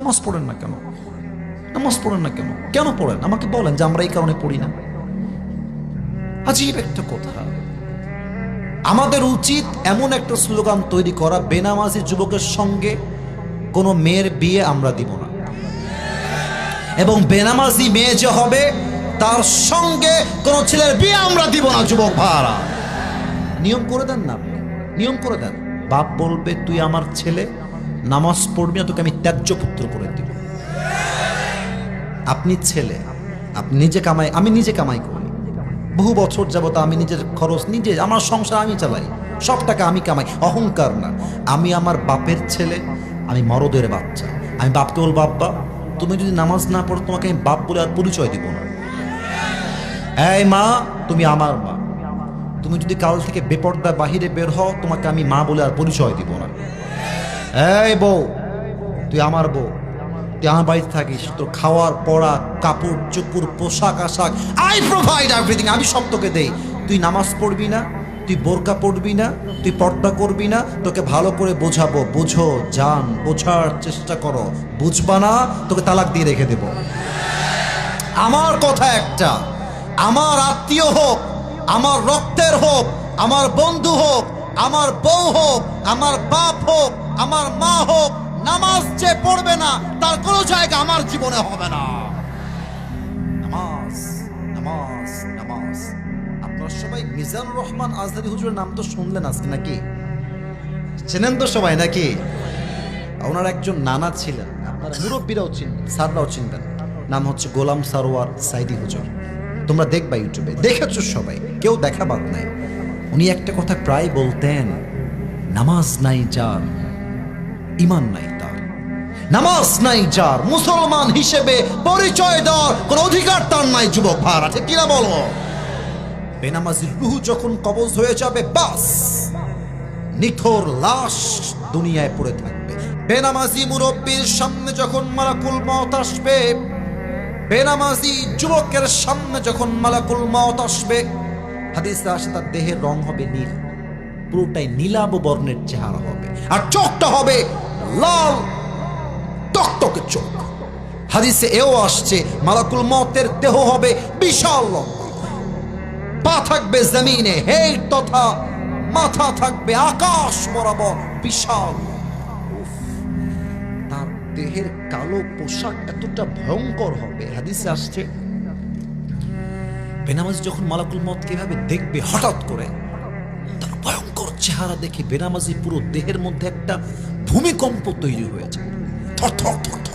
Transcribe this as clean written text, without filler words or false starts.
নামাজ পড়েন না কেন? নামাজ পড়েন না কেন? কেন পড়েন? আমাকে বলেন যে আমরা এই কারণে পড়ি না। আজীব একটা কথা। আমাদের উচিত এমন একটা স্লোগান তৈরি করা, বেনামাজি যুবকের সঙ্গে কোনো মেয়ের বিয়ে আমরা দিব না, এবং বেনামাজি মেয়ে যে হবে তার সঙ্গে কোনো ছেলের বিয়ে আমরা দিব না। যুবক ভাড়া নিয়ম করে দেন না, নিয়ম করে দেন। বাপ বলবে তুই আমার ছেলে, নামাজ পড়বি না, তোকে আমি ত্যায্য পুত্র করে দিব। আপনি ছেলে, আপনি নিজে কামাই, আমি নিজে কামাই করি, বহু বছর যাবত আমি নিজের খরচ নিজে, আমার সংসার আমি চালাই, সব টাকা আমি কামাই। অহংকার না, আমি আমার বাপের ছেলে, আমি মরদের বাচ্চা। আমি বাপকে বলবো বাপ্পা তুমি যদি নামাজ না পড়ো তোমাকে আমি বাপ বলে আর পরিচয় দিব না। এই মা তুমি আমার মা, তুমি যদি কাল থেকে বেপর্দা বাহিরে বের হও তোমাকে আমি মা বলে আর পরিচয় দিব না। এই বউ তুই আমার বউ, তুই আমার বাড়িতে থাকিস, তোর খাওয়ার পড়া কাপড় চোপড় পোশাক আশাক আই প্রোভাইড এভরিথিং, আমি সব তোকে দেই। তুই নামাজ পড়বি না, তুই বোরকা পড়বি না, তুই পর্দা করবি না, তোকে ভালো করে বোঝাবো, বুঝো জান, বোঝার চেষ্টা করো, বুঝবা না তোকে তালাক দিয়ে রেখে দেব। আমার কথা একটা, আমার আত্মীয় হোক, আমার রক্তের হোক, আমার বন্ধু হোক, আমার বউ হোক, আমার বাপ হোক, আমার মা হোক, নামাজ যে পড়বে না তার কোনো জায়গা আমার জীবনে হবে না। নামাজ নামাজ নামাজ। আপনারা সবাই মিজানুর রহমান আজহারী হুজুরের নাম তো শুনলেন আজকে, নাকি চেনেন তো সবাই নাকি? ওনার একজন নানা ছিলেন, আপনারা মুরব্বীরাও চিনবেন, স্যাররাও চিনবেন, নাম হচ্ছে গোলাম সারোয়ার সাইদি হুজুর। তোমরা দেখবা ইউটিউবে, দেখেছো সবাই, কেউ দেখা বাদ নাই। উনি একটা কথা প্রায় বলতেন, নামাজ নাই যার ঈমান নাই তার। নামাজ নাই যার মুসলমান হিসেবে পরিচয় দেওয়ার কোন অধিকার তার নাই। যুবক ভাড়া ঠিক কিনা বলো? বেনামাজির রুহ যখন কবজ হয়ে যাবে, বাস নিথর লাশ দুনিয়ায় পড়ে থাকবে। বেনামাজি মুরব্বীর সামনে যখন মালাকুল মওত আসবে, বেনামাজি যুবকের সামনে যখন মালাকুল মওত আসবে, হাদিসে আসে তার দেহের রং হবে নীল, পুরোটাই নীলাভ বর্ণের চেহারা হবে, আর চোখটা হবে লাল টকটকে চোখ। হাদিসে এও আসছে মালাকুল মওতের দেহ হবে বিশাল লম্বা, পা থাকবে জমিনে হেই তথা মাথা থাকবে আকাশ বরাবর বিশাল। তার দেহের কালো পোশাক এতটা ভয়ঙ্কর হবে, হাদিসে আসছে বেনামাজি যখন মালাকুল মওত কিভাবে দেখবে, হঠাৎ করে তার ভয়ঙ্কর চেহারা দেখে বেনামাজি পুরো দেহের মধ্যে একটা ভূমিকম্প তৈরি হয়েছে, থর থর থর